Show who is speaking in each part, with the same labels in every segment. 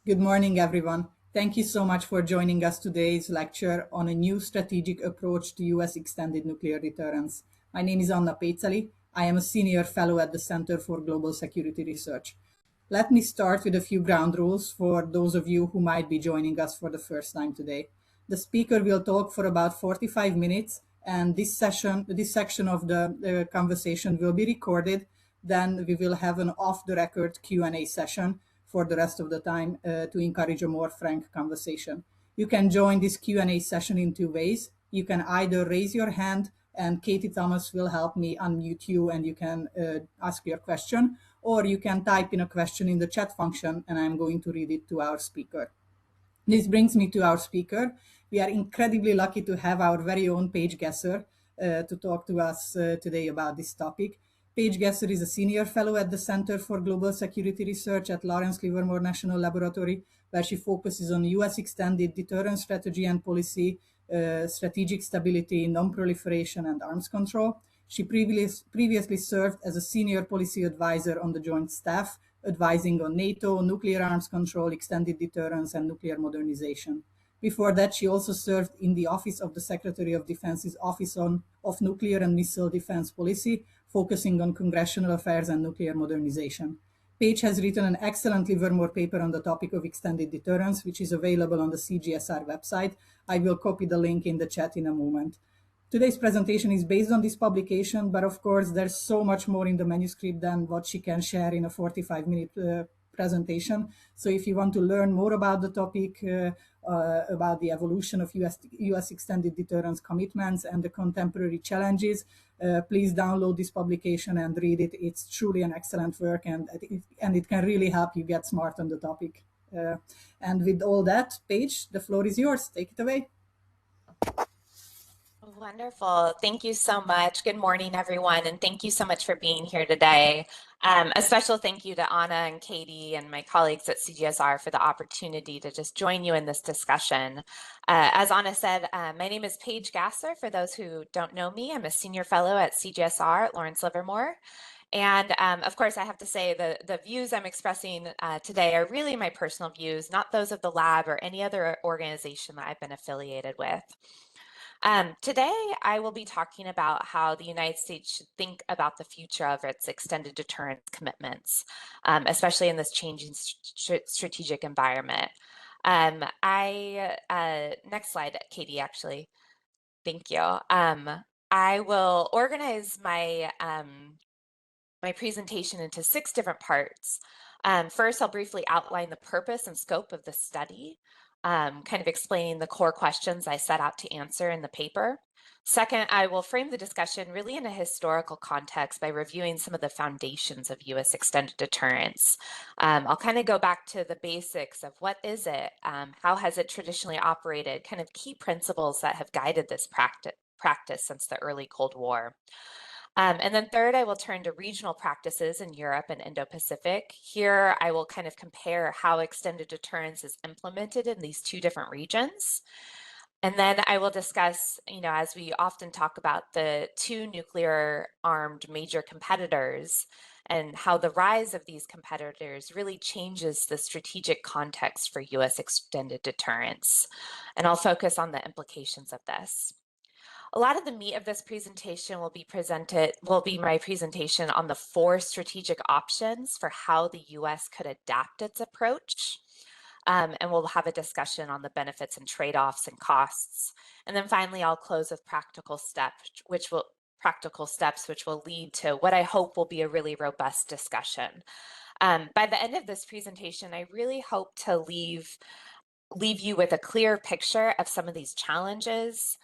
Speaker 1: Good morning, everyone. Thank you so much for joining us today's lecture on a new strategic approach to U.S. extended nuclear deterrence. My name is Anna Péceli. I am a senior fellow at the Center for Global Security Research. Let me start with a few ground rules for those of you who might be joining us for the first time today. The speaker will talk for about 45 minutes, and this section of the conversation will be recorded. Then we will have an off-the-record Q&A session for the rest of the time to encourage a more frank conversation. You can join this Q&A session in two ways. You can either raise your hand and Katie Thomas will help me unmute you and you can ask your question, or you can type in a question in the chat function and I'm going to read it to our speaker. This brings me to our speaker. We are incredibly lucky to have our very own Paige Gesser to talk to us today about this topic. Paige Gesser is a senior fellow at the Center for Global Security Research at Lawrence Livermore National Laboratory, where she focuses on U.S. extended deterrence strategy and policy, strategic stability, non-proliferation, and arms control. She previously served as a senior policy advisor on the Joint Staff, advising on NATO, nuclear arms control, extended deterrence, and nuclear modernization. Before that, she also served in the Office of the Secretary of Defense's Office of Nuclear and Missile Defense Policy, focusing on congressional affairs and nuclear modernization. Paige has written an excellent Livermore paper on the topic of extended deterrence, which is available on the CGSR website. I will copy the link in the chat in a moment. Today's presentation is based on this publication, but of course, there's so much more in the manuscript than what she can share in a 45-minute presentation. So if you want to learn more about the topic, about the evolution of US extended deterrence commitments and the contemporary challenges, please download this publication and read it. It's truly an excellent work, and it can really help you get smart on the topic. And with all that, Paige, the floor is yours. Take it away.
Speaker 2: Wonderful. Thank you so much. Good morning, everyone, and thank you so much for being here today. A special thank you to Anna and Katie and my colleagues at CGSR for the opportunity to just join you in this discussion. As Anna said, my name is Paige Gasser. For those who don't know me, I'm a senior fellow at CGSR at Lawrence Livermore. And of course, I have to say the views I'm expressing today are really my personal views, not those of the lab or any other organization that I've been affiliated with. Today, I will be talking about how the United States should think about the future of its extended deterrence commitments, especially in this changing strategic environment. Next slide, Katie, actually. Thank you. I will organize my, my presentation into 6 different parts. First, I'll briefly outline the purpose and scope of the study, kind of explaining the core questions I set out to answer in the paper. Second, I will frame the discussion really in a historical context by reviewing some of the foundations of U.S. extended deterrence. I'll kind of go back to the basics of what is it, how has it traditionally operated, kind of key principles that have guided this practice since the early Cold War. And then third, I will turn to regional practices in Europe and Indo-Pacific. Here, I will kind of compare how extended deterrence is implemented in these 2 different regions. And then I will discuss, as we often talk about, the 2 nuclear armed major competitors and how the rise of these competitors really changes the strategic context for US extended deterrence. And I'll focus on the implications of this. A lot of the meat of this presentation will be my presentation on the 4 strategic options for how the US could adapt its approach. And we'll have a discussion on the benefits and trade-offs and costs. And then finally, I'll close with practical steps, which will lead to what I hope will be a really robust discussion. By the end of this presentation, I really hope to leave you with a clear picture of some of these challenges,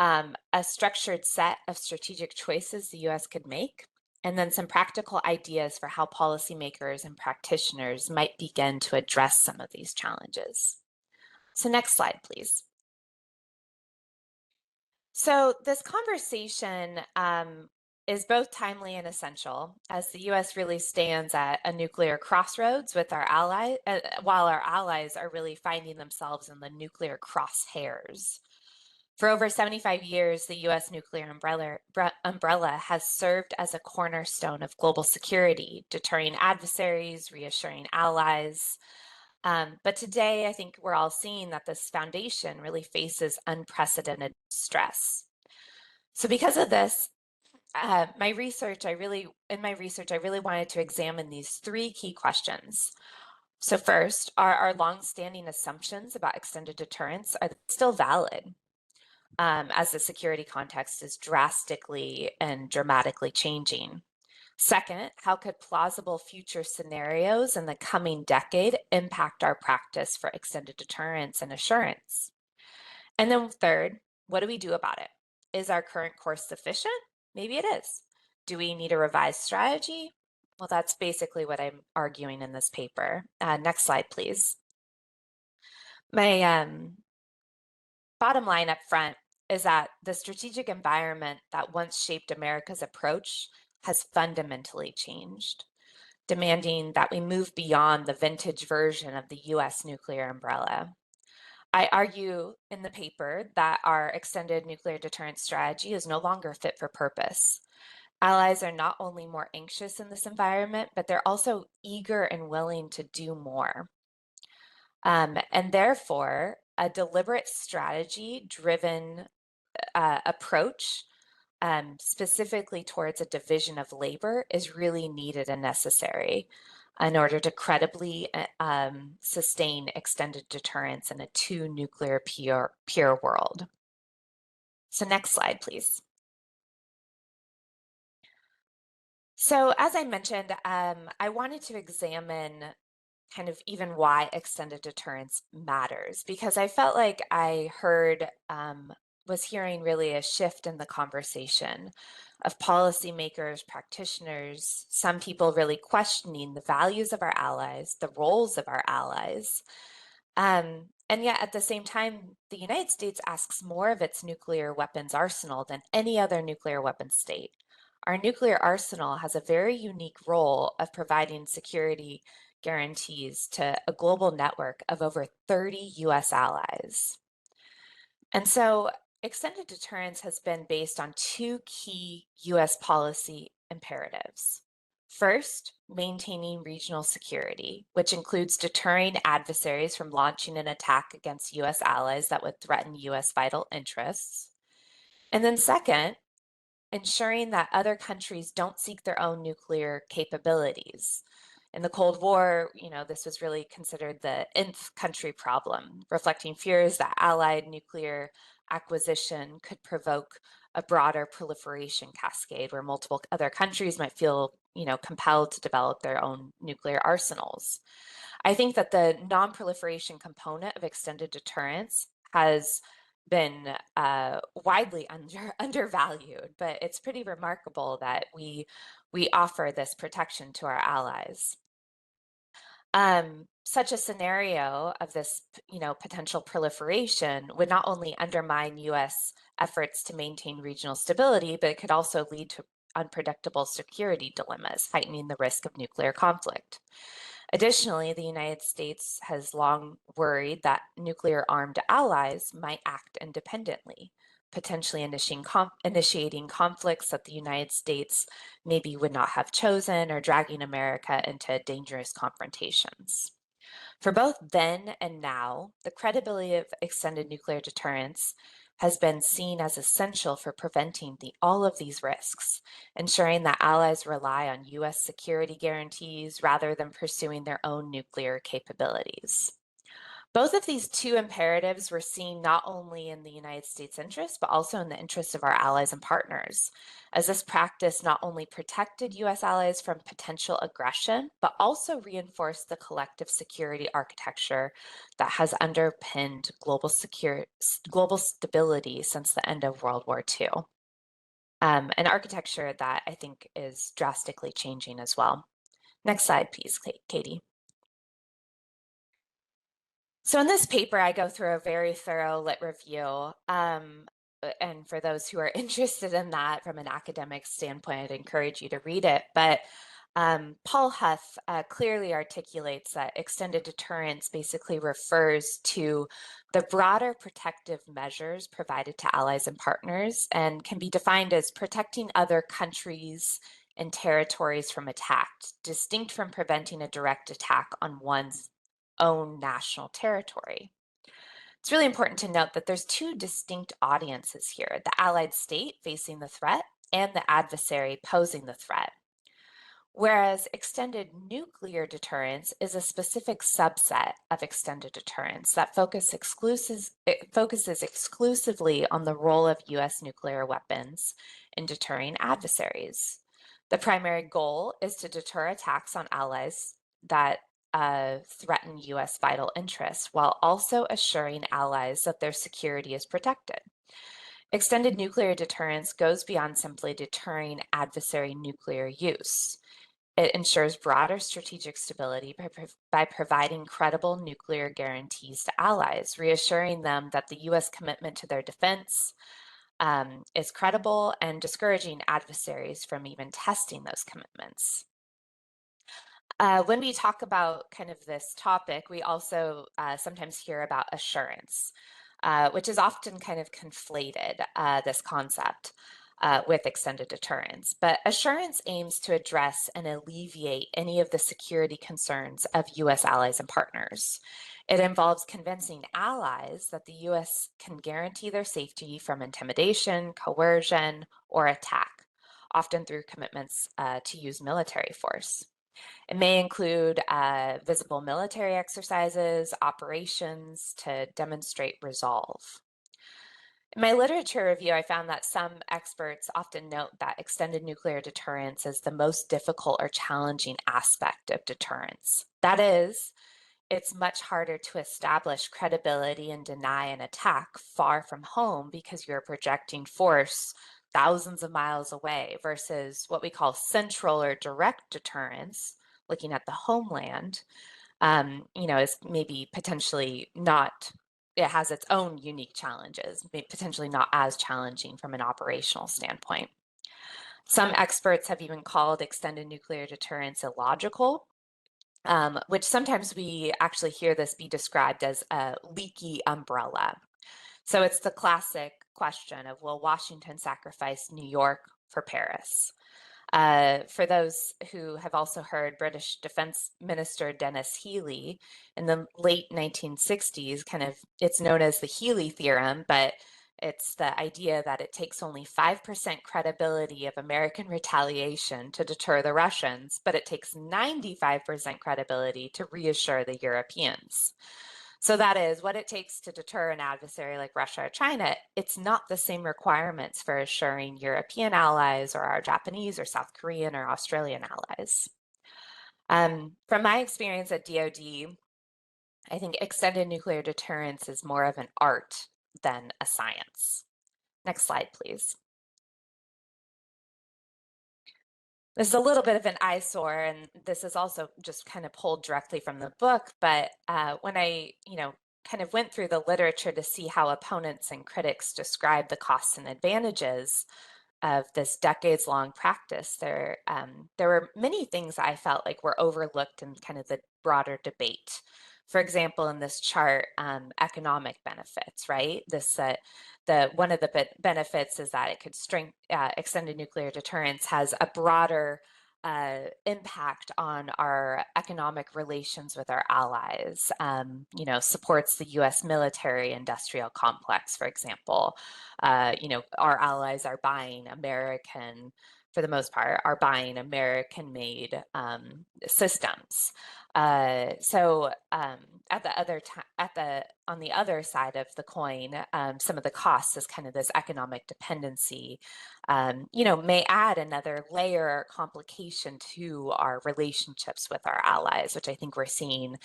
Speaker 2: a structured set of strategic choices the US could make, and then some practical ideas for how policymakers and practitioners might begin to address some of these challenges. So next slide, please. So this conversation is both timely and essential as the US really stands at a nuclear crossroads with our allies, while our allies are really finding themselves in the nuclear crosshairs. For over 75 years, the US nuclear umbrella has served as a cornerstone of global security, deterring adversaries, reassuring allies. But today, I think we're all seeing that this foundation really faces unprecedented stress. So because of this, in my research, I really wanted to examine these three key questions. So first, are our longstanding assumptions about extended deterrence, are they still valid? As the security context is drastically and dramatically changing. Second, how could plausible future scenarios in the coming decade impact our practice for extended deterrence and assurance? And then third, what do we do about it? Is our current course sufficient? Maybe it is. Do we need a revised strategy? Well, that's basically what I'm arguing in this paper. Next slide, please. My bottom line up front is that the strategic environment that once shaped America's approach has fundamentally changed, demanding that we move beyond the vintage version of the US nuclear umbrella. I argue in the paper that our extended nuclear deterrence strategy is no longer fit for purpose. Allies are not only more anxious in this environment, but they're also eager and willing to do more. And therefore, a deliberate strategy driven approach specifically towards a division of labor is really needed and necessary in order to credibly sustain extended deterrence in a two nuclear pure world. So next slide, please. So as I mentioned, I wanted to examine kind of even why extended deterrence matters, because I felt like I was hearing really a shift in the conversation of policymakers, practitioners, some people really questioning the values of our allies, the roles of our allies. And yet at the same time, the United States asks more of its nuclear weapons arsenal than any other nuclear weapons state. Our nuclear arsenal has a very unique role of providing security guarantees to a global network of over 30 US allies. And so extended deterrence has been based on two key US policy imperatives. First, maintaining regional security, which includes deterring adversaries from launching an attack against US allies that would threaten US vital interests. And then second, ensuring that other countries don't seek their own nuclear capabilities. In the Cold War, this was really considered the nth country problem, reflecting fears that allied nuclear acquisition could provoke a broader proliferation cascade where multiple other countries might feel, compelled to develop their own nuclear arsenals. I think that the non-proliferation component of extended deterrence has been widely undervalued, but it's pretty remarkable that we offer this protection to our allies. Such a scenario of this, potential proliferation would not only undermine U.S. efforts to maintain regional stability, but it could also lead to unpredictable security dilemmas, heightening the risk of nuclear conflict. Additionally, the United States has long worried that nuclear-armed allies might act independently, potentially initiating conflicts that the United States maybe would not have chosen or dragging America into dangerous confrontations. For both then and now, the credibility of extended nuclear deterrence has been seen as essential for preventing all of these risks, ensuring that allies rely on US security guarantees rather than pursuing their own nuclear capabilities. Both of these two imperatives were seen not only in the United States' interest, but also in the interests of our allies and partners, as this practice not only protected US allies from potential aggression, but also reinforced the collective security architecture that has underpinned global stability since the end of World War II. An architecture that I think is drastically changing as well. Next slide, please, Katie. So in this paper, I go through a very thorough lit review. And for those who are interested in that from an academic standpoint, I'd encourage you to read it. But Paul Huth clearly articulates that extended deterrence basically refers to the broader protective measures provided to allies and partners and can be defined as protecting other countries and territories from attack, distinct from preventing a direct attack on one's own national territory. It's really important to note that there's two distinct audiences here, the allied state facing the threat and the adversary posing the threat. Whereas extended nuclear deterrence is a specific subset of extended deterrence that focuses exclusively on the role of US nuclear weapons in deterring adversaries. The primary goal is to deter attacks on allies that threaten US vital interests, while also assuring allies that their security is protected. Extended nuclear deterrence goes beyond simply deterring adversary nuclear use. It ensures broader strategic stability by providing credible nuclear guarantees to allies, reassuring them that the US commitment to their defense is credible and discouraging adversaries from even testing those commitments. When we talk about kind of this topic, we also sometimes hear about assurance, which is often kind of conflated, this concept with extended deterrence. But assurance aims to address and alleviate any of the security concerns of US allies and partners. It involves convincing allies that the US can guarantee their safety from intimidation, coercion, or attack, often through commitments to use military force. It may include visible military exercises, operations to demonstrate resolve. In my literature review, I found that some experts often note that extended nuclear deterrence is the most difficult or challenging aspect of deterrence. That is, it's much harder to establish credibility and deny an attack far from home because you're projecting force thousands of miles away versus what we call central or direct deterrence, looking at the homeland, is maybe potentially not, it has its own unique challenges, potentially not as challenging from an operational standpoint. Some experts have even called extended nuclear deterrence illogical, which sometimes we actually hear this be described as a leaky umbrella. So it's the classic question of, will Washington sacrifice New York for Paris? For those who have also heard British Defense Minister Dennis Healey in the late 1960s, it's known as the Healey theorem, but it's the idea that it takes only 5% credibility of American retaliation to deter the Russians, but it takes 95% credibility to reassure the Europeans. So that is what it takes to deter an adversary like Russia or China. It's not the same requirements for assuring European allies or our Japanese or South Korean or Australian allies. From my experience at DoD, I think extended nuclear deterrence is more of an art than a science. Next slide, please. This is a little bit of an eyesore, and this is also just kind of pulled directly from the book, but when I, kind of went through the literature to see how opponents and critics describe the costs and advantages of this decades-long practice, there were many things I felt like were overlooked in kind of the broader debate. For example, in this chart, economic benefits, right? One of the benefits is that it could extended nuclear deterrence has a broader impact on our economic relations with our allies, supports the US military industrial complex, for example. Our allies are buying for the most part, are buying American-made systems. On the other side of the coin, some of the costs is kind of this economic dependency, may add another layer or complication to our relationships with our allies, which I think we're seeing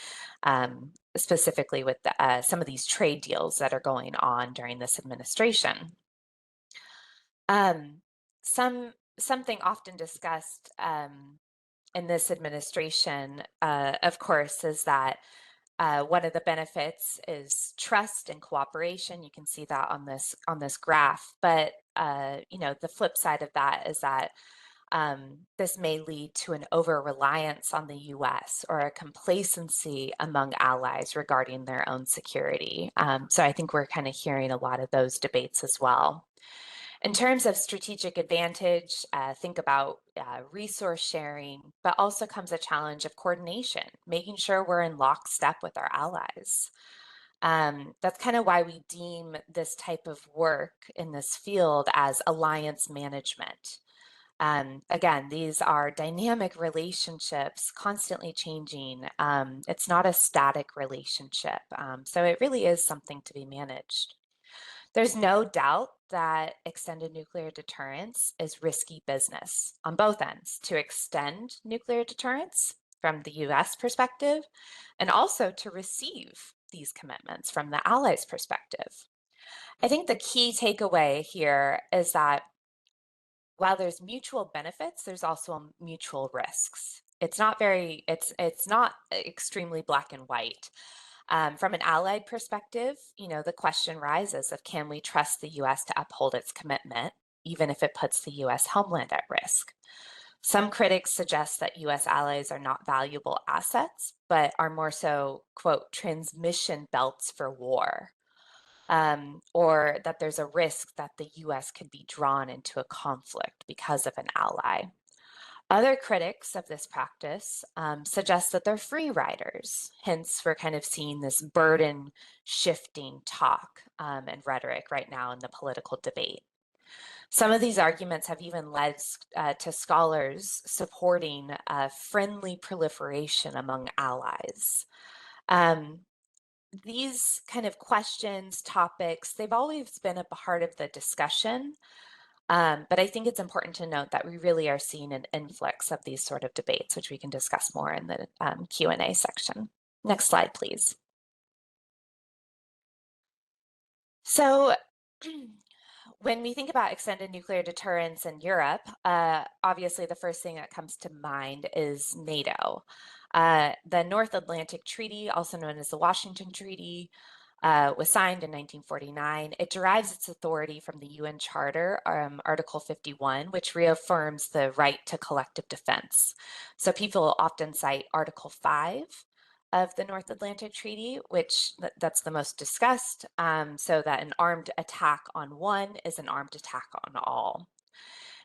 Speaker 2: specifically with some of these trade deals that are going on during this administration. Something often discussed in this administration, of course, is that one of the benefits is trust and cooperation. You can see that on this graph. But the flip side of that is that this may lead to an over-reliance on the U.S. or a complacency among allies regarding their own security. So I think we're kind of hearing a lot of those debates as well. In terms of strategic advantage, think about resource sharing, but also comes a challenge of coordination, making sure we're in lockstep with our allies. That's kind of why we deem this type of work in this field as alliance management. Again, these are dynamic relationships, constantly changing. It's not a static relationship. So it really is something to be managed. There's no doubt that extended nuclear deterrence is risky business on both ends, to extend nuclear deterrence from the US perspective, and also to receive these commitments from the Allies' perspective. I think the key takeaway here is that while there's mutual benefits, there's also mutual risks. It's not extremely black and white. From an allied perspective, the question rises of, can we trust the US to uphold its commitment, even if it puts the US homeland at risk? Some critics suggest that US allies are not valuable assets, but are more so, quote, transmission belts for war. Or that there's a risk that the US could be drawn into a conflict because of an ally. Other critics of this practice suggest that they're free riders. Hence, we're kind of seeing this burden shifting talk and rhetoric right now in the political debate. Some of these arguments have even led to scholars supporting friendly proliferation among allies. These kind of questions, topics, they've always been a part of the discussion. But I think it's important to note that we really are seeing an influx of these sort of debates, which we can discuss more in the Q&A section. Next slide, please. So when we think about extended nuclear deterrence in Europe, obviously the first thing that comes to mind is NATO. The North Atlantic Treaty, also known as the Washington Treaty, was signed in 1949. It derives its authority from the UN Charter, Article 51, which reaffirms the right to collective defense. So people often cite Article 5 of the North Atlantic Treaty, which that's the most discussed, so that an armed attack on one is an armed attack on all.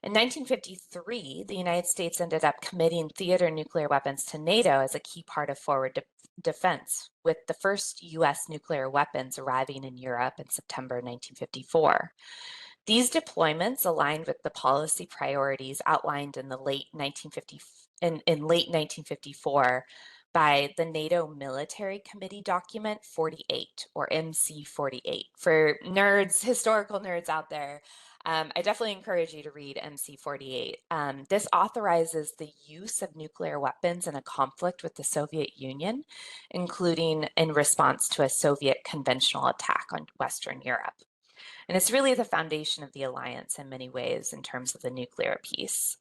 Speaker 2: In 1953, the United States ended up committing theater nuclear weapons to NATO as a key part of forward defense, with the first US nuclear weapons arriving in Europe in September 1954. These deployments aligned with the policy priorities outlined in late 1954 by the NATO Military Committee Document 48, or MC 48. For nerds, historical nerds out there, I definitely encourage you to read MC 48. This authorizes the use of nuclear weapons in a conflict with the Soviet Union, including in response to a Soviet conventional attack on Western Europe. And it's really the foundation of the alliance in many ways in terms of the nuclear piece.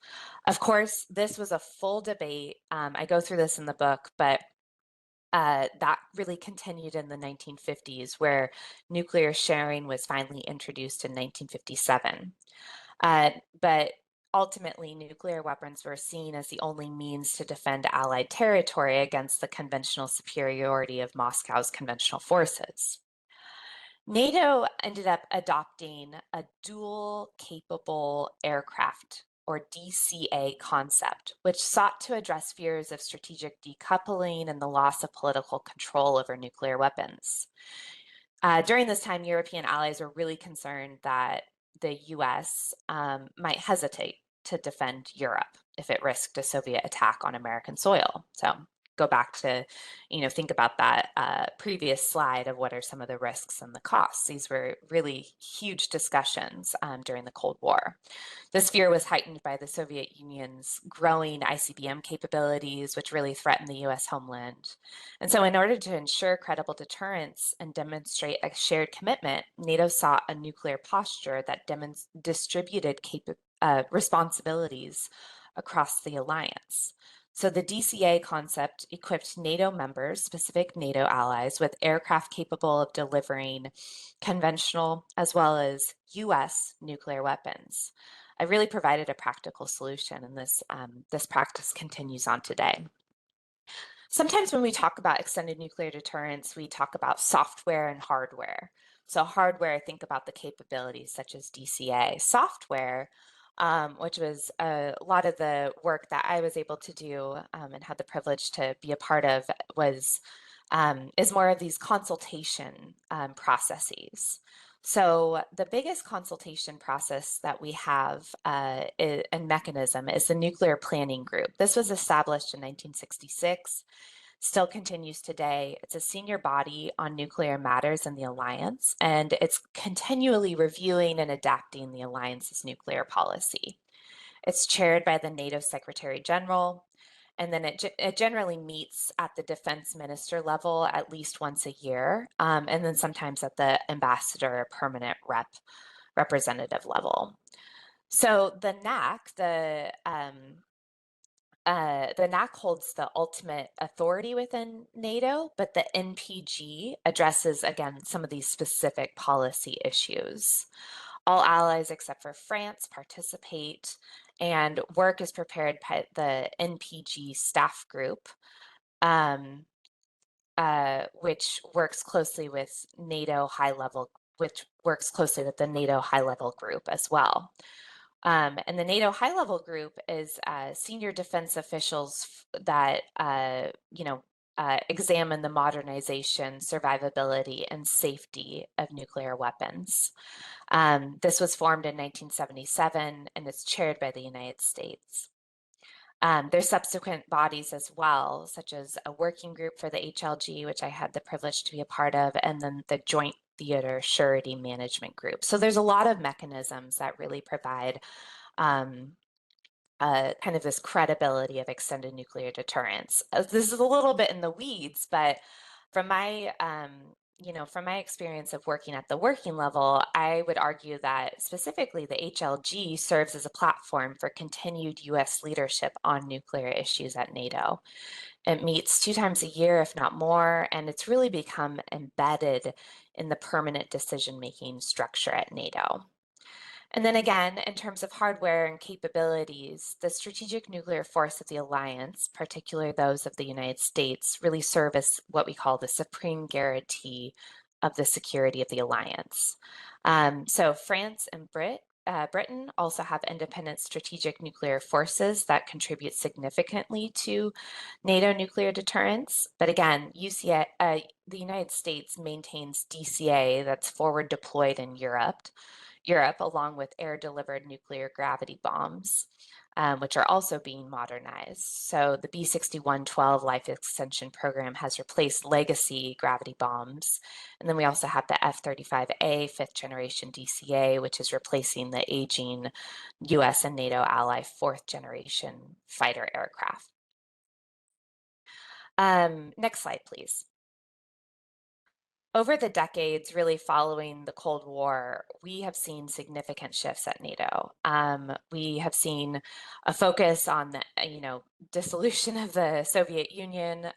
Speaker 2: Of course, this was a full debate. I go through this in the book, but that really continued in the 1950s, where nuclear sharing was finally introduced in 1957. But ultimately, nuclear weapons were seen as the only means to defend Allied territory against the conventional superiority of Moscow's conventional forces. NATO ended up adopting a dual capable aircraft, or DCA concept, which sought to address fears of strategic decoupling and the loss of political control over nuclear weapons. During this time, European allies were really concerned that the US might hesitate to defend Europe if it risked a Soviet attack on American soil. So go back to, think about that previous slide of what are some of the risks and the costs. These were really huge discussions during the Cold War. This fear was heightened by the Soviet Union's growing ICBM capabilities, which really threatened the US homeland. And so in order to ensure credible deterrence and demonstrate a shared commitment, NATO sought a nuclear posture that distributed responsibilities across the alliance. So the DCA concept equipped NATO members, specific NATO allies, with aircraft capable of delivering conventional as well as US nuclear weapons. I really provided a practical solution, and this practice continues on today. Sometimes when we talk about extended nuclear deterrence, we talk about software and hardware. So hardware, think about the capabilities such as DCA. Software which was a lot of the work that I was able to do and had the privilege to be a part of is more of these consultation processes. So the biggest consultation process that we have and mechanism is the Nuclear Planning Group. This was established in 1966, still continues today. It's a senior body on nuclear matters in the Alliance, and it's continually reviewing and adapting the Alliance's nuclear policy. It's chaired by the NATO Secretary General, and then it generally meets at the defense minister level at least once a year, and then sometimes at the ambassador or permanent representative level. So the NAC holds the ultimate authority within NATO, but the NPG addresses, again, some of these specific policy issues. All allies except for France participate, and work is prepared by the NPG staff group, which works closely with NATO high-level, which works closely with the NATO high-level group as well. And the NATO high-level group is senior defense officials that examine the modernization, survivability, and safety of nuclear weapons. This was formed in 1977, and it's chaired by the United States. There's subsequent bodies as well, such as a working group for the HLG, which I had the privilege to be a part of, and then the Joint Theater Surety Management Group. So there's a lot of mechanisms that really provide kind of this credibility of extended nuclear deterrence. This is a little bit in the weeds, but from my from my experience of working at the working level, I would argue that specifically the HLG serves as a platform for continued US leadership on nuclear issues at NATO. It meets 2 times a year, if not more, and it's really become embedded in the permanent decision-making structure at NATO. And then again, in terms of hardware and capabilities, the strategic nuclear force of the alliance, particularly those of the United States, really serve as what we call the supreme guarantee of the security of the alliance. So France and Britain also have independent strategic nuclear forces that contribute significantly to NATO nuclear deterrence. But again, the United States maintains DCA, that's forward deployed in Europe, along with air-delivered nuclear gravity bombs, which are also being modernized. So the B-6112 life extension program has replaced legacy gravity bombs. And then we also have the F-35A 5th generation DCA, which is replacing the aging US and NATO ally 4th generation fighter aircraft. Next slide, please. Over the decades, really following the Cold War, we have seen significant shifts at NATO. We have seen a focus on the, dissolution of the Soviet Union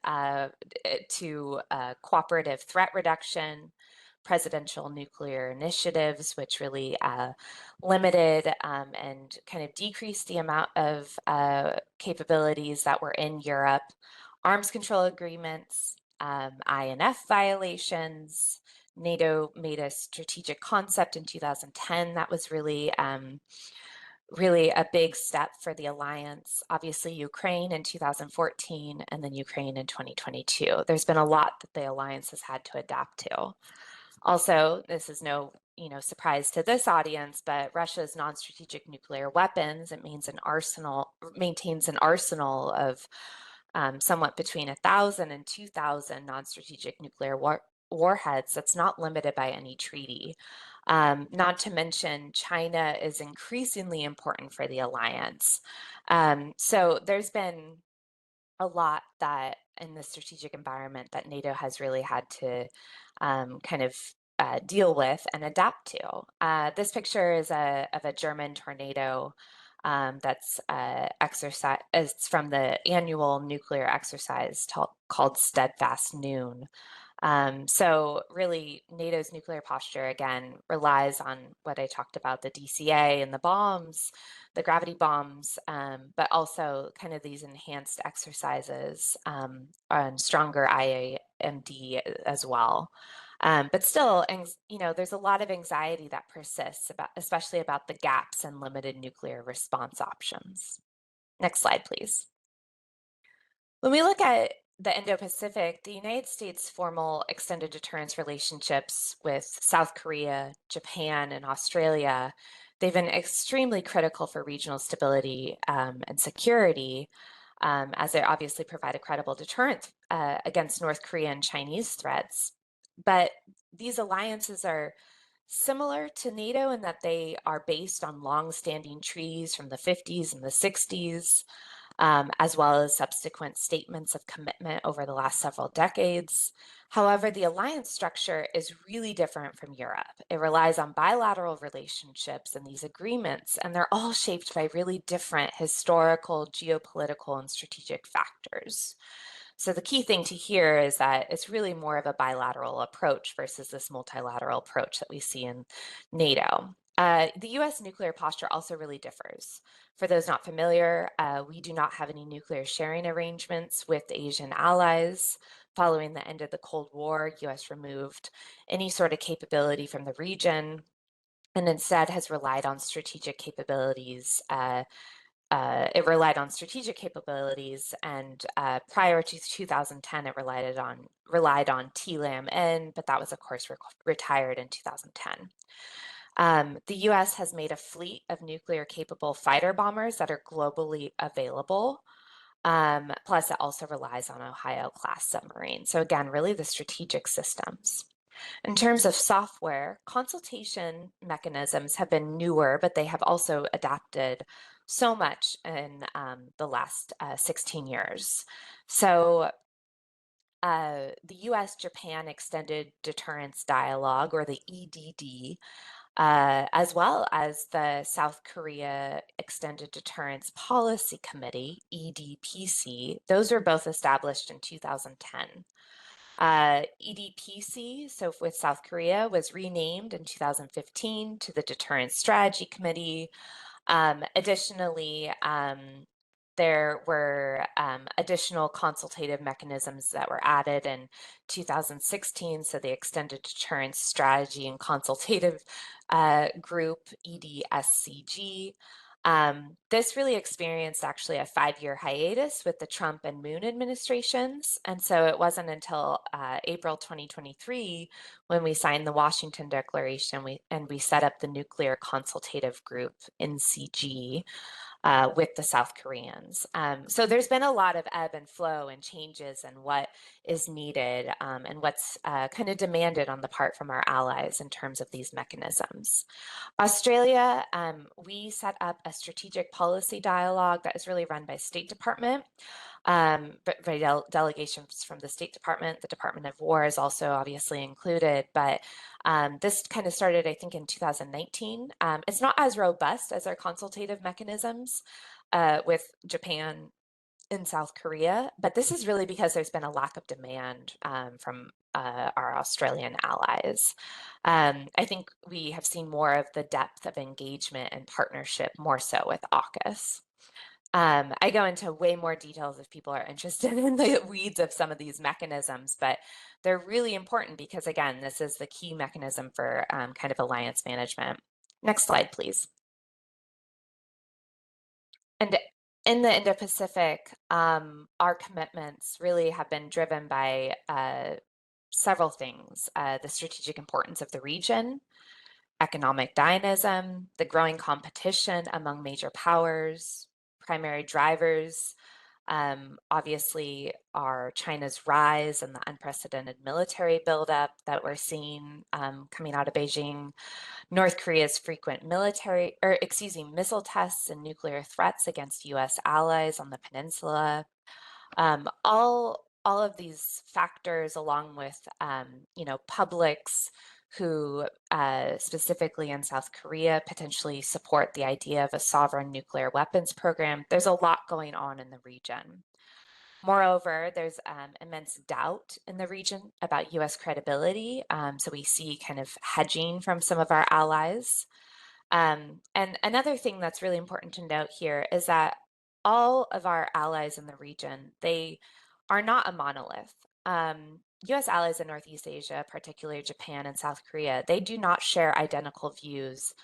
Speaker 2: to cooperative threat reduction, presidential nuclear initiatives, which really limited and kind of decreased the amount of capabilities that were in Europe, arms control agreements, INF violations. NATO made a strategic concept in 2010 that was really, really a big step for the alliance. Obviously, Ukraine in 2014, and then Ukraine in 2022. There's been a lot that the alliance has had to adapt to. Also, this is no surprise to this audience, but Russia's non-strategic nuclear weapons, it means maintains an arsenal of somewhat between 1,000 and 2,000 non-strategic nuclear warheads that's not limited by any treaty. Not to mention, China is increasingly important for the alliance. So there's been a lot that in the strategic environment that NATO has really had to kind of deal with and adapt to. This picture is of a German tornado that's exercise. It's from the annual nuclear exercise called Steadfast Noon. So really, NATO's nuclear posture, again, relies on what I talked about, the DCA and the bombs, the gravity bombs, but also kind of these enhanced exercises and stronger IAMD as well. But still, there's a lot of anxiety that persists especially about the gaps in limited nuclear response options. Next slide, please. When we look at the Indo-Pacific, the United States' formal extended deterrence relationships with South Korea, Japan, and Australia, they've been extremely critical for regional stability and security, as they obviously provide a credible deterrent against North Korea and Chinese threats. But these alliances are similar to NATO in that they are based on long-standing treaties from the 50s and the 60s, as well as subsequent statements of commitment over the last several decades. However, the alliance structure is really different from Europe. It relies on bilateral relationships and these agreements, and they're all shaped by really different historical, geopolitical, and strategic factors. So the key thing to hear is that it's really more of a bilateral approach versus this multilateral approach that we see in NATO. The US nuclear posture also really differs. For those not familiar, we do not have any nuclear sharing arrangements with Asian allies. Following the end of the Cold War, US removed any sort of capability from the region and instead has relied on strategic capabilities. It relied on strategic capabilities, and prior to 2010, it relied on TLAM-N, but that was, of course, retired in 2010. The US has made a fleet of nuclear-capable fighter bombers that are globally available. Plus, it also relies on Ohio-class submarines. So again, really the strategic systems. In terms of software, consultation mechanisms have been newer, but they have also adapted so much in the last 16 years. So the US-Japan Extended Deterrence Dialogue, or the EDD, as well as the South Korea Extended Deterrence Policy Committee, EDPC, those were both established in 2010. EDPC, so with South Korea, was renamed in 2015 to the Deterrence Strategy Committee. Additionally, there were additional consultative mechanisms that were added in 2016, so the Extended Deterrence Strategy and Consultative Group, EDSCG. This really experienced actually a 5-year hiatus with the Trump and Moon administrations. And so it wasn't until April 2023 when we signed the Washington Declaration and we set up the Nuclear Consultative Group, NCG, with the South Koreans. So there's been a lot of ebb and flow and changes and what is needed and what's kind of demanded on the part from our allies in terms of these mechanisms. Australia, we set up a strategic policy dialogue that is really run by State Department, but by delegations from the State Department. The Department of War is also obviously included, but this kind of started, I think, in 2019. It's not as robust as our consultative mechanisms with Japan in South Korea, but this is really because there's been a lack of demand from our Australian allies. I think we have seen more of the depth of engagement and partnership more so with AUKUS. I go into way more details if people are interested in the weeds of some of these mechanisms, but they're really important because, again, this is the key mechanism for kind of alliance management. Next slide, please. And in the Indo-Pacific, our commitments really have been driven by several things: the strategic importance of the region, economic dynamism, the growing competition among major powers. Primary drivers, obviously, are China's rise and the unprecedented military buildup that we're seeing coming out of Beijing, North Korea's frequent missile tests and nuclear threats against U.S. allies on the peninsula. All of these factors, along with publics who specifically in South Korea potentially support the idea of a sovereign nuclear weapons program. There's a lot going on in the region. Moreover, there's immense doubt in the region about US credibility. So we see kind of hedging from some of our allies. And another thing that's really important to note here is that all of our allies in the region, they are not a monolith. US allies in Northeast Asia, particularly Japan and South Korea, they do not share identical views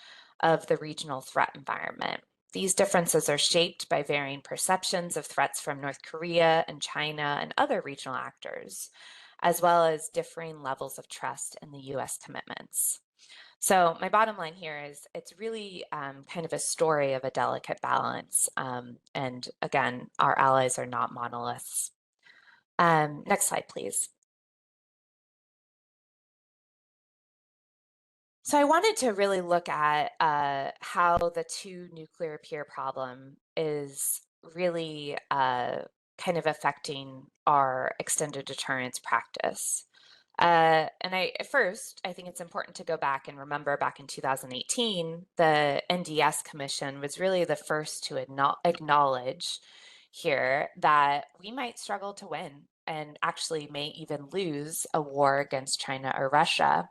Speaker 2: of the regional threat environment. These differences are shaped by varying perceptions of threats from North Korea and China and other regional actors, as well as differing levels of trust in the US commitments. So my bottom line here is it's really kind of a story of a delicate balance. And again, our allies are not monoliths. Next slide, please. So I wanted to really look at how the two nuclear peer problem is really kind of affecting our extended deterrence practice. At first, I think it's important to go back and remember back in 2018, the NDS Commission was really the first to acknowledge here that we might struggle to win and actually may even lose a war against China or Russia,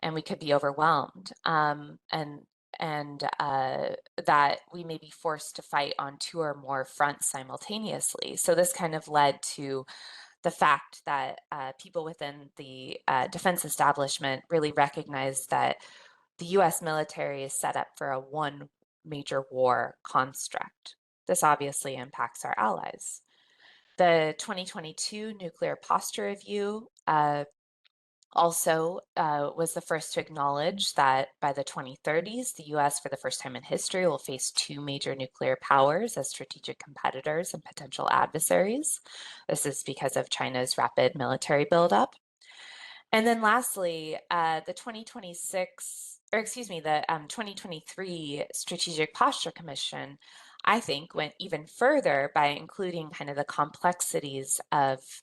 Speaker 2: and we could be overwhelmed. And that we may be forced to fight on two or more fronts simultaneously. So this kind of led to the fact that people within the defense establishment really recognized that the US military is set up for a one major war construct. This obviously impacts our allies. The 2022 Nuclear Posture Review also was the first to acknowledge that by the 2030s, the US, for the first time in history, will face two major nuclear powers as strategic competitors and potential adversaries. This is because of China's rapid military buildup. And then lastly, the 2023 Strategic Posture Commission, I think, went even further by including kind of the complexities of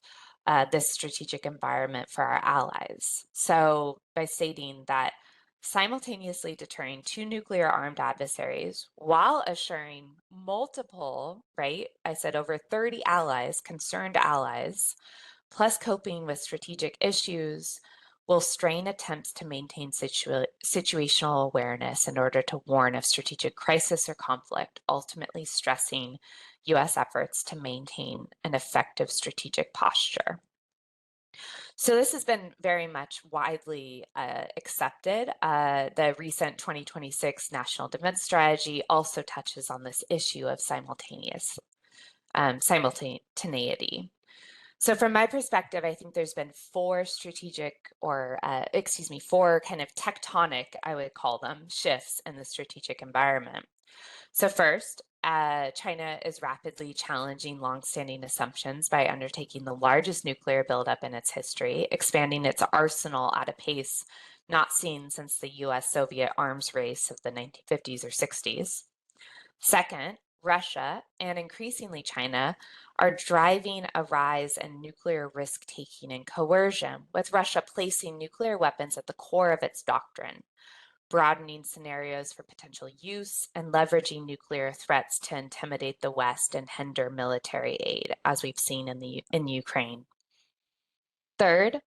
Speaker 2: this strategic environment for our allies. So by stating that simultaneously deterring two nuclear armed adversaries while assuring multiple, right? I said over 30 allies, concerned allies, plus coping with strategic issues will strain attempts to maintain situational awareness in order to warn of strategic crisis or conflict, ultimately stressing US efforts to maintain an effective strategic posture. So this has been very much widely accepted. The recent 2026 National Defense Strategy also touches on this issue of simultaneity. So from my perspective, I think there's been four four kind of tectonic, I would call them, shifts in the strategic environment. So first, China is rapidly challenging longstanding assumptions by undertaking the largest nuclear buildup in its history, expanding its arsenal at a pace not seen since the US-Soviet arms race of the 1950s or 60s. Second, Russia and increasingly China are driving a rise in nuclear risk-taking and coercion, with Russia placing nuclear weapons at the core of its doctrine, broadening scenarios for potential use, and leveraging nuclear threats to intimidate the West and hinder military aid, as we've seen in Ukraine. Third,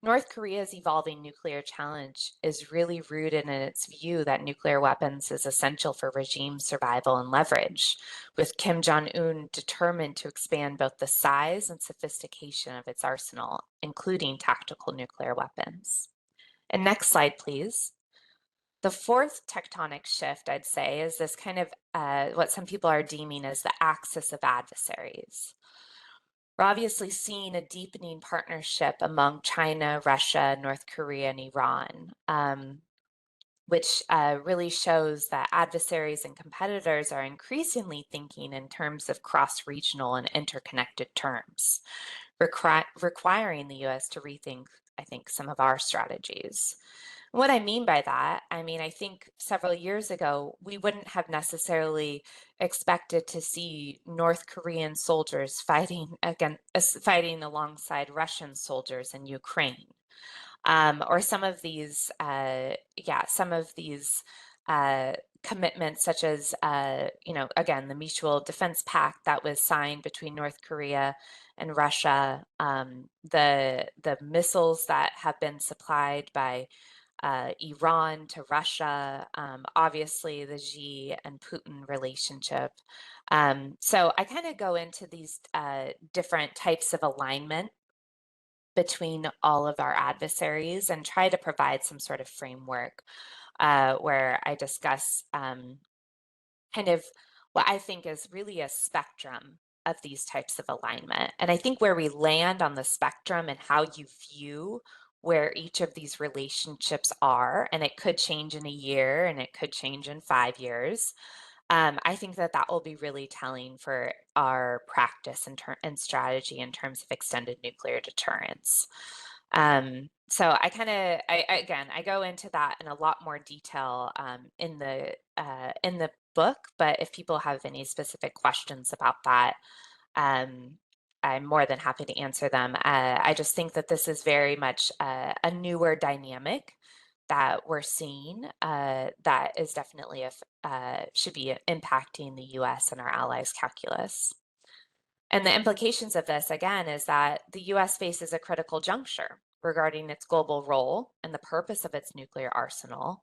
Speaker 2: North Korea's evolving nuclear challenge is really rooted in its view that nuclear weapons is essential for regime survival and leverage, with Kim Jong-un determined to expand both the size and sophistication of its arsenal, including tactical nuclear weapons. And next slide, please. The fourth tectonic shift, I'd say, is this kind of what some people are deeming as the axis of adversaries. We're obviously seeing a deepening partnership among China, Russia, North Korea, and Iran, which really shows that adversaries and competitors are increasingly thinking in terms of cross-regional and interconnected terms, requiring the US to rethink, I think, some of our strategies. What I mean by that, I think several years ago, we wouldn't have necessarily expected to see North Korean soldiers fighting alongside Russian soldiers in Ukraine, or some of these, commitments, such as, again, the Mutual Defense Pact that was signed between North Korea and Russia, the missiles that have been supplied by Iran to Russia, obviously the Xi and Putin relationship. So I kind of go into these different types of alignment between all of our adversaries and try to provide some sort of framework where I discuss kind of what I think is really a spectrum of these types of alignment. And I think where we land on the spectrum and how you view where each of these relationships are, and it could change in a year and it could change in 5 years. I think that that will be really telling for our practice and strategy in terms of extended nuclear deterrence. So again, I go into that in a lot more detail in the book. But if people have any specific questions about that, I'm more than happy to answer them. I just think that this is very much a newer dynamic that we're seeing that is definitely should be impacting the U.S. and our allies' calculus. And the implications of this, again, is that the U.S. faces a critical juncture regarding its global role and the purpose of its nuclear arsenal.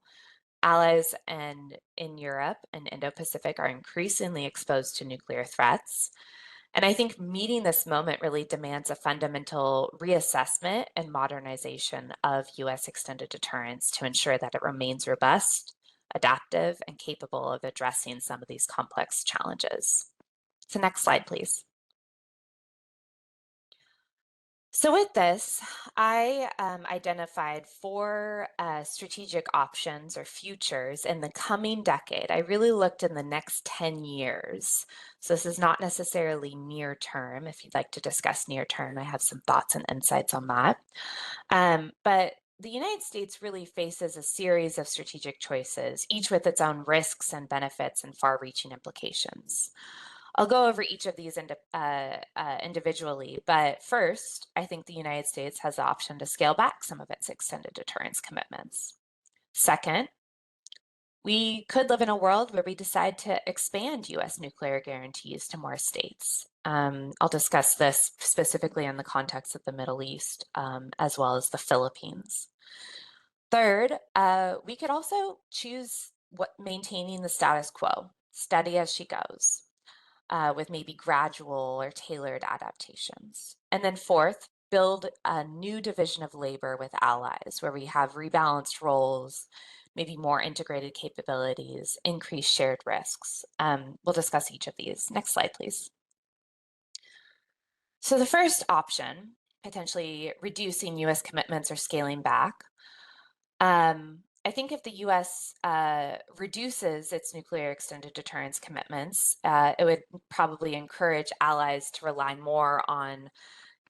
Speaker 2: Allies in Europe and Indo-Pacific are increasingly exposed to nuclear threats. And I think meeting this moment really demands a fundamental reassessment and modernization of U.S. extended deterrence to ensure that it remains robust, adaptive, and capable of addressing some of these complex challenges. So next slide, please. So with this, I identified four strategic options or futures in the coming decade. I really looked in the next 10 years. So this is not necessarily near term. If you'd like to discuss near term, I have some thoughts and insights on that. But the United States really faces a series of strategic choices, each with its own risks and benefits and far-reaching implications. I'll go over each of these individually, but first, I think the United States has the option to scale back some of its extended deterrence commitments. Second, we could live in a world where we decide to expand U.S. nuclear guarantees to more states. I'll discuss this specifically in the context of the Middle East, as well as the Philippines. Third, we could also choose maintaining the status quo, steady as she goes. With maybe gradual or tailored adaptations. And then fourth, build a new division of labor with allies where we have rebalanced roles, maybe more integrated capabilities, increased shared risks. We'll discuss each of these. Next slide, please. So the first option, potentially reducing US commitments or scaling back. I think if the U.S. Reduces its nuclear extended deterrence commitments, it would probably encourage allies to rely more on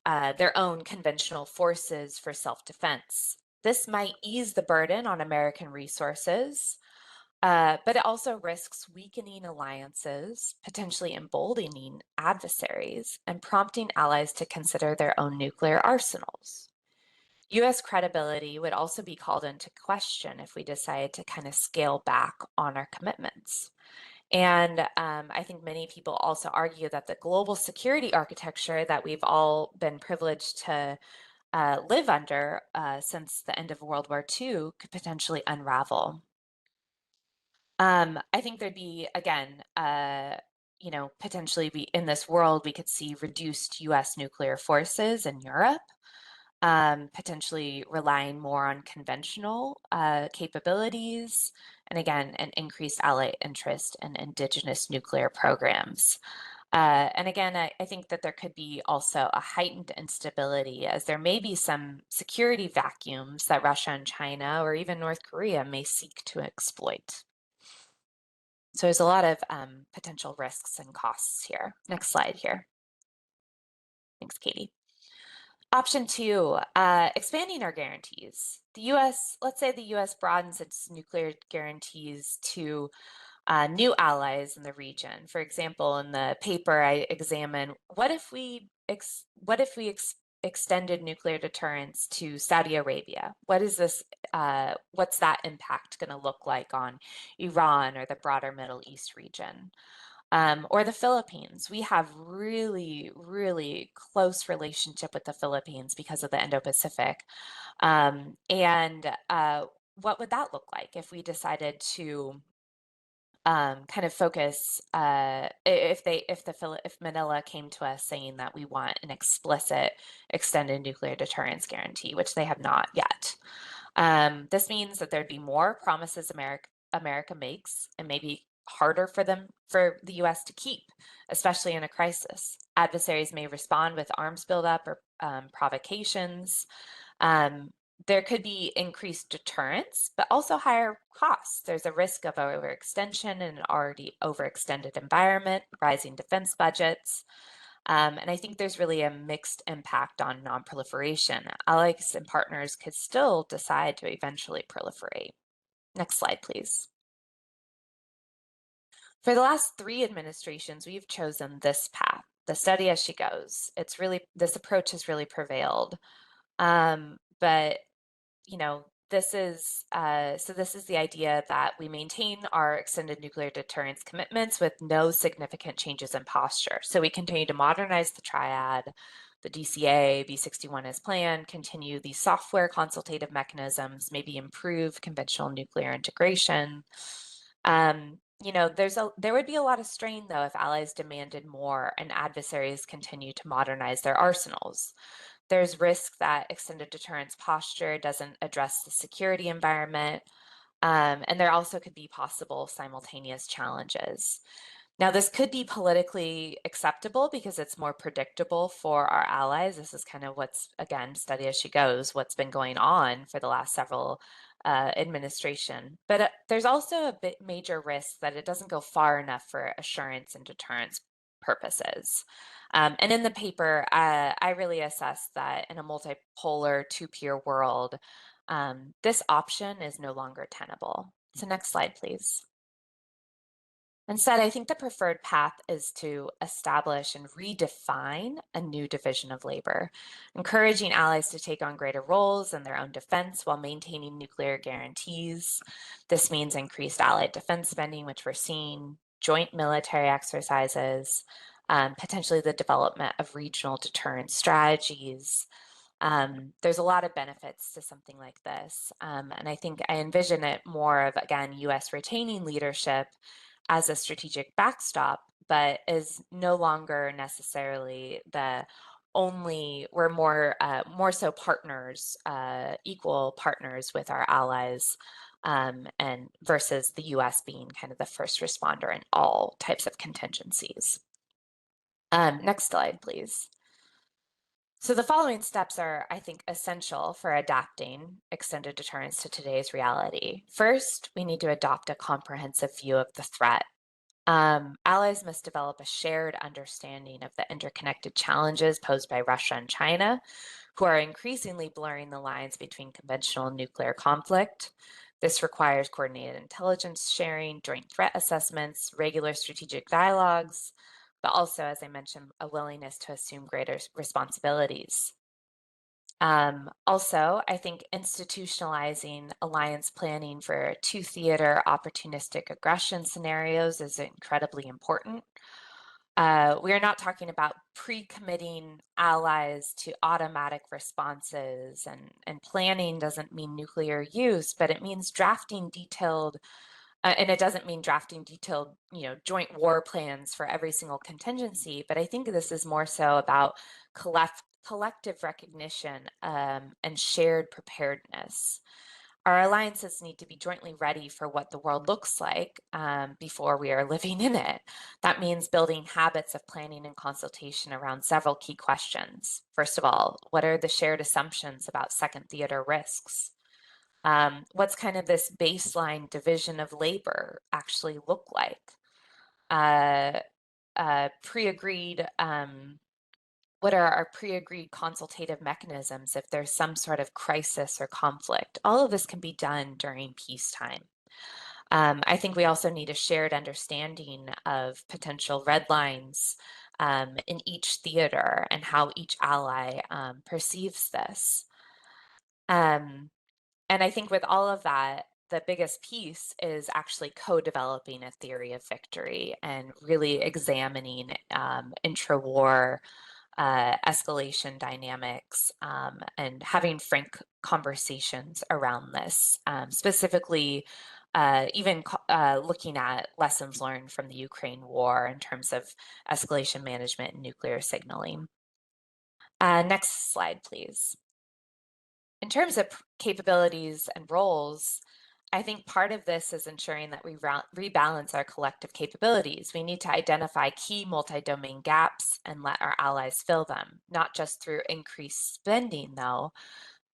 Speaker 2: their own conventional forces for self-defense. This might ease the burden on American resources, but it also risks weakening alliances, potentially emboldening adversaries, and prompting allies to consider their own nuclear arsenals. U.S. credibility would also be called into question if we decide to kind of scale back on our commitments. And I think many people also argue that the global security architecture that we've all been privileged to live under since the end of World War II could potentially unravel. I think there'd be, again, potentially in this world, we could see reduced U.S. nuclear forces in Europe. Potentially relying more on conventional capabilities, and again, an increased ally interest in indigenous nuclear programs. And again, I think that there could be also a heightened instability as there may be some security vacuums that Russia and China or even North Korea may seek to exploit. So there's a lot of potential risks and costs here. Next slide here. Thanks, Katie. Option two, expanding our guarantees. The U.S., let's say the U.S. broadens its nuclear guarantees to new allies in the region. For example, in the paper I examine, what if we extended nuclear deterrence to Saudi Arabia? What's that impact going to look like on Iran or the broader Middle East region? Or the Philippines. We have really, really close relationship with the Philippines because of the Indo-Pacific. And what would that look like if we decided to kind of focus if Manila came to us saying that we want an explicit extended nuclear deterrence guarantee, which they have not yet. This means that there'd be more promises America makes and maybe harder for the US to keep, especially in a crisis. Adversaries may respond with arms buildup or provocations. Um, there could be increased deterrence, but also higher costs. There's a risk of overextension in an already overextended environment, rising defense budgets. And I think there's really a mixed impact on nonproliferation. Allies and partners could still decide to eventually proliferate. Next slide, please. For the last 3 administrations, we've chosen this path, the study as she goes. This approach has really prevailed. But this is the idea that we maintain our extended nuclear deterrence commitments with no significant changes in posture. So we continue to modernize the triad, the DCA, B61 as planned, continue these software consultative mechanisms, maybe improve conventional nuclear integration. There would be a lot of strain though if allies demanded more and adversaries continue to modernize their arsenals. There's risk that extended deterrence posture doesn't address the security environment, and there also could be possible simultaneous challenges. Now, this could be politically acceptable because it's more predictable for our allies. This is kind of again, study as she goes, what's been going on for the last several administration. But there's also a major risk that it doesn't go far enough for assurance and deterrence purposes. And in the paper, I really assessed that in a multipolar two-peer world, this option is no longer tenable. So next slide, please. Instead, I think the preferred path is to establish and redefine a new division of labor, encouraging allies to take on greater roles in their own defense while maintaining nuclear guarantees. This means increased allied defense spending, which we're seeing, joint military exercises, potentially the development of regional deterrence strategies. There's a lot of benefits to something like this. And I think I envision it more of, again, US retaining leadership as a strategic backstop, but is no longer necessarily we're more so partners, equal partners with our allies, and versus the US being kind of the first responder in all types of contingencies. Next slide, please. So the following steps are, I think, essential for adapting extended deterrence to today's reality. First, we need to adopt a comprehensive view of the threat. Allies must develop a shared understanding of the interconnected challenges posed by Russia and China, who are increasingly blurring the lines between conventional and nuclear conflict. This requires coordinated intelligence sharing, joint threat assessments, regular strategic dialogues, but also, as I mentioned, a willingness to assume greater responsibilities. Also, I think institutionalizing alliance planning for two-theater opportunistic aggression scenarios is incredibly important. We are not talking about pre-committing allies to automatic responses, and planning doesn't mean nuclear use, but it means drafting detailed and it doesn't mean drafting detailed, joint war plans for every single contingency, but I think this is more so about collective recognition and shared preparedness. Our alliances need to be jointly ready for what the world looks like before we are living in it. That means building habits of planning and consultation around several key questions. First of all, what are the shared assumptions about second theater risks? What's kind of this baseline division of labor actually look like? Pre-agreed, what are our pre-agreed consultative mechanisms if there's some sort of crisis or conflict? All of this can be done during peacetime. I think we also need a shared understanding of potential red lines in each theater and how each ally perceives this. And I think with all of that, the biggest piece is actually co-developing a theory of victory and really examining intra-war escalation dynamics and having frank conversations around this, specifically even looking at lessons learned from the Ukraine war in terms of escalation management and nuclear signaling. Next slide, please. In terms of capabilities and roles, I think part of this is ensuring that we rebalance our collective capabilities. We need to identify key multi-domain gaps and let our allies fill them, not just through increased spending though,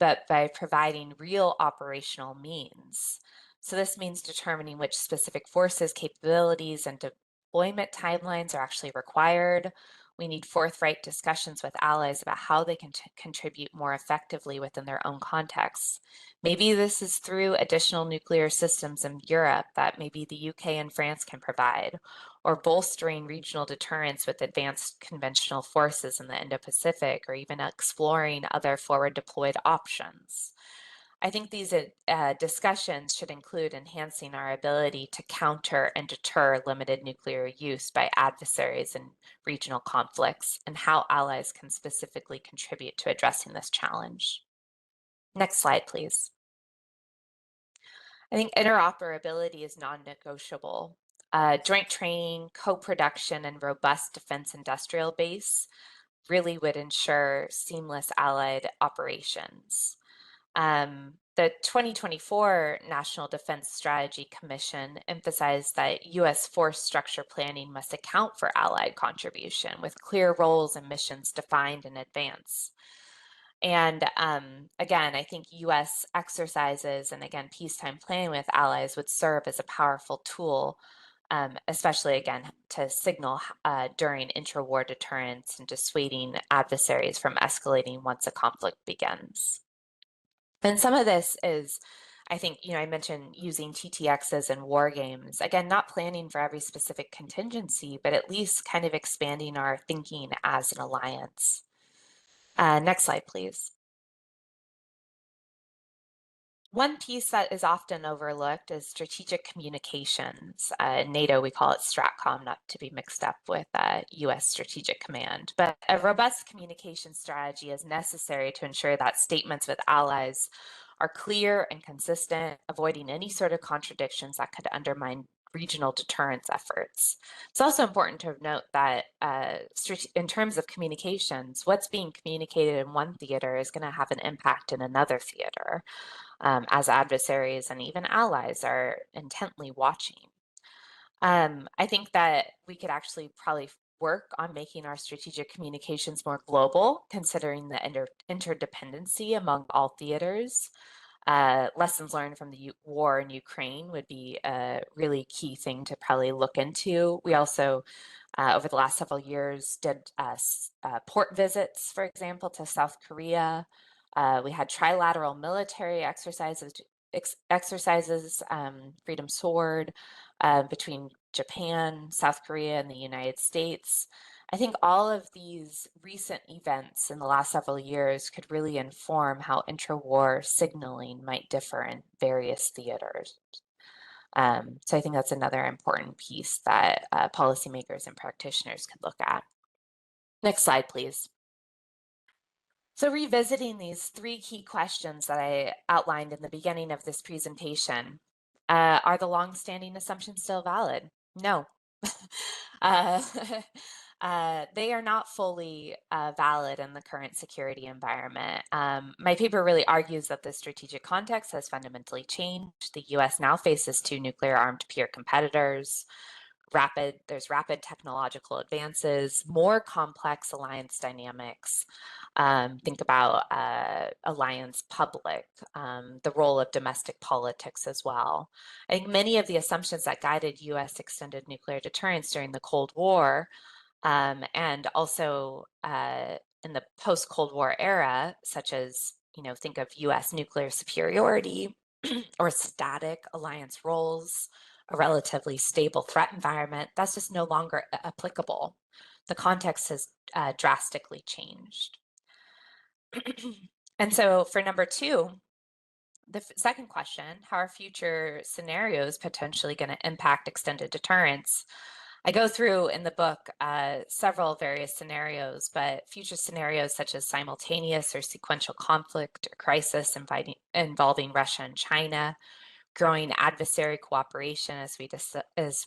Speaker 2: but by providing real operational means. So this means determining which specific forces, capabilities, and deployment timelines are actually required. We need forthright discussions with allies about how they can contribute more effectively within their own contexts. Maybe this is through additional nuclear systems in Europe that maybe the UK and France can provide, or bolstering regional deterrence with advanced conventional forces in the Indo-Pacific, or even exploring other forward deployed options. I think these discussions should include enhancing our ability to counter and deter limited nuclear use by adversaries in regional conflicts, and how allies can specifically contribute to addressing this challenge. Next slide, please. I think interoperability is non-negotiable. Joint training, co-production, and robust defense industrial base really would ensure seamless allied operations. The 2024 National Defense Strategy Commission emphasized that U.S. force structure planning must account for allied contribution with clear roles and missions defined in advance. And again, I think U.S. exercises and again, peacetime planning with allies would serve as a powerful tool, especially again, to signal during intra-war deterrence and dissuading adversaries from escalating once a conflict begins. And some of this is, I think, I mentioned using TTXs and war games. Again, not planning for every specific contingency, but at least kind of expanding our thinking as an alliance. Next slide, please. One piece that is often overlooked is strategic communications. In NATO, we call it STRATCOM, not to be mixed up with US Strategic Command. But a robust communication strategy is necessary to ensure that statements with allies are clear and consistent, avoiding any sort of contradictions that could undermine regional deterrence efforts. It's also important to note that in terms of communications, what's being communicated in one theater is going to have an impact in another theater, as adversaries and even allies are intently watching. I think that we could actually probably work on making our strategic communications more global, considering the interdependency among all theaters. Lessons learned from the war in Ukraine would be a really key thing to probably look into. We also, over the last several years, did port visits, for example, to South Korea. We had trilateral military exercises, Freedom Sword, between Japan, South Korea, and the United States. I think all of these recent events in the last several years could really inform how intra-war signaling might differ in various theaters. So I think that's another important piece that policymakers and practitioners could look at. Next slide, please. So revisiting these three key questions that I outlined in the beginning of this presentation, are the long-standing assumptions still valid? No. They are not fully valid in the current security environment. My paper really argues that the strategic context has fundamentally changed. The US now faces two nuclear-armed peer competitors. There's rapid technological advances, more complex alliance dynamics. Think about alliance public, the role of domestic politics as well. I think many of the assumptions that guided US extended nuclear deterrence during the Cold War, and also in the post-Cold War era, such as, think of US nuclear superiority or static alliance roles, a relatively stable threat environment, that's just no longer applicable. The context has drastically changed. And so for number two, the second question, how are future scenarios potentially going to impact extended deterrence? I go through in the book several various scenarios, but future scenarios such as simultaneous or sequential conflict or crisis involving Russia and China, growing adversary cooperation as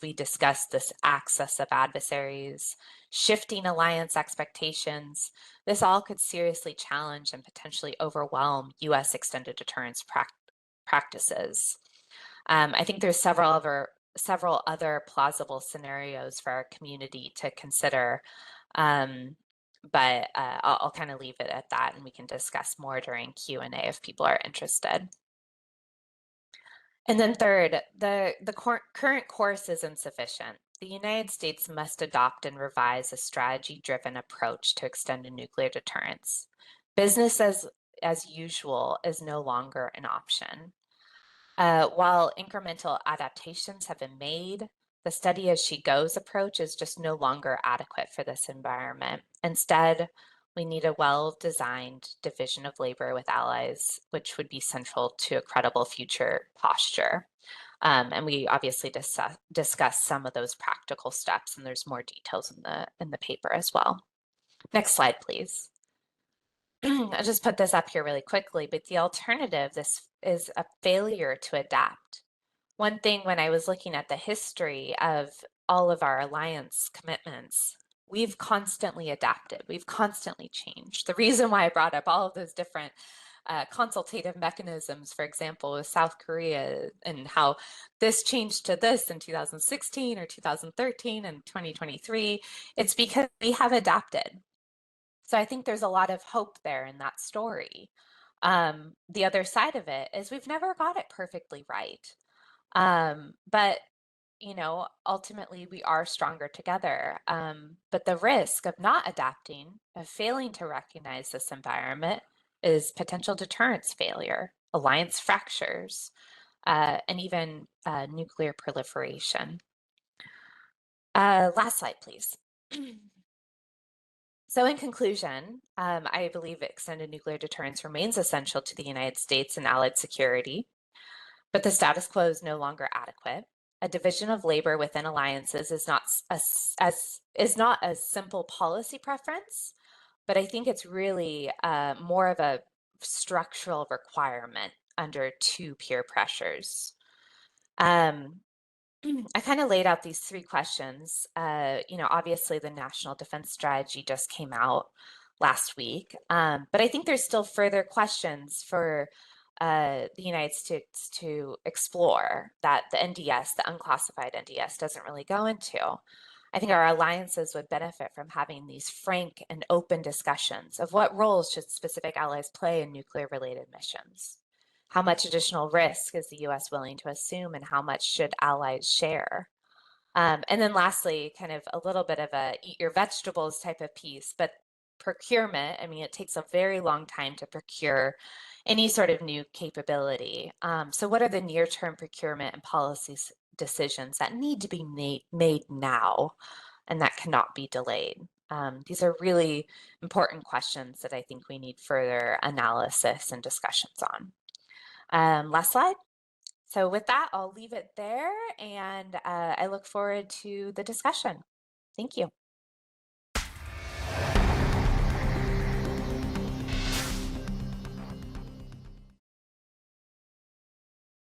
Speaker 2: we discussed this axis of adversaries, shifting alliance expectations. This all could seriously challenge and potentially overwhelm U.S. extended deterrence practices. I think there's several other plausible scenarios for our community to consider, but I'll kind of leave it at that, and we can discuss more during Q&A if people are interested. And then third, the current course is insufficient. The United States must adopt and revise a strategy-driven approach to extended nuclear deterrence. Business as usual is no longer an option. While incremental adaptations have been made, the study as she goes approach is just no longer adequate for this environment. Instead, we need a well-designed division of labor with allies, which would be central to a credible future posture. And we obviously discuss some of those practical steps, and there's more details in the paper as well. Next slide, please. I'll just put this up here really quickly, but the alternative, this is a failure to adapt. One thing when I was looking at the history of all of our alliance commitments, we've constantly adapted, we've constantly changed. The reason why I brought up all of those different consultative mechanisms, for example, with South Korea, and how this changed to this in 2016 or 2013 and 2023, it's because we have adapted. So I think there's a lot of hope there in that story. The other side of it is we've never got it perfectly right. But you know, ultimately we are stronger together. But the risk of not adapting, of failing to recognize this environment, is potential deterrence failure, alliance fractures, and even nuclear proliferation. Last slide, please. So in conclusion, I believe extended nuclear deterrence remains essential to the United States and allied security, but the status quo is no longer adequate. A division of labor within alliances is not a simple policy preference, but I think it's really more of a structural requirement under two peer pressures. I kind of laid out these three questions. You know, obviously the National Defense Strategy just came out last week, but I think there's still further questions for the United States to explore that the NDS, the unclassified NDS, doesn't really go into. I think our alliances would benefit from having these frank and open discussions of what roles should specific allies play in nuclear-related missions. How much additional risk is the U.S. willing to assume, and how much should allies share? And then lastly, kind of a little bit of a eat your vegetables type of piece, but procurement, I mean, it takes a very long time to procure any sort of new capability. So what are the near-term procurement and policy decisions that need to be made now and that cannot be delayed? These are really important questions that I think we need further analysis and discussions on. Last slide. So with that, I'll leave it there, and I look forward to the discussion. Thank you.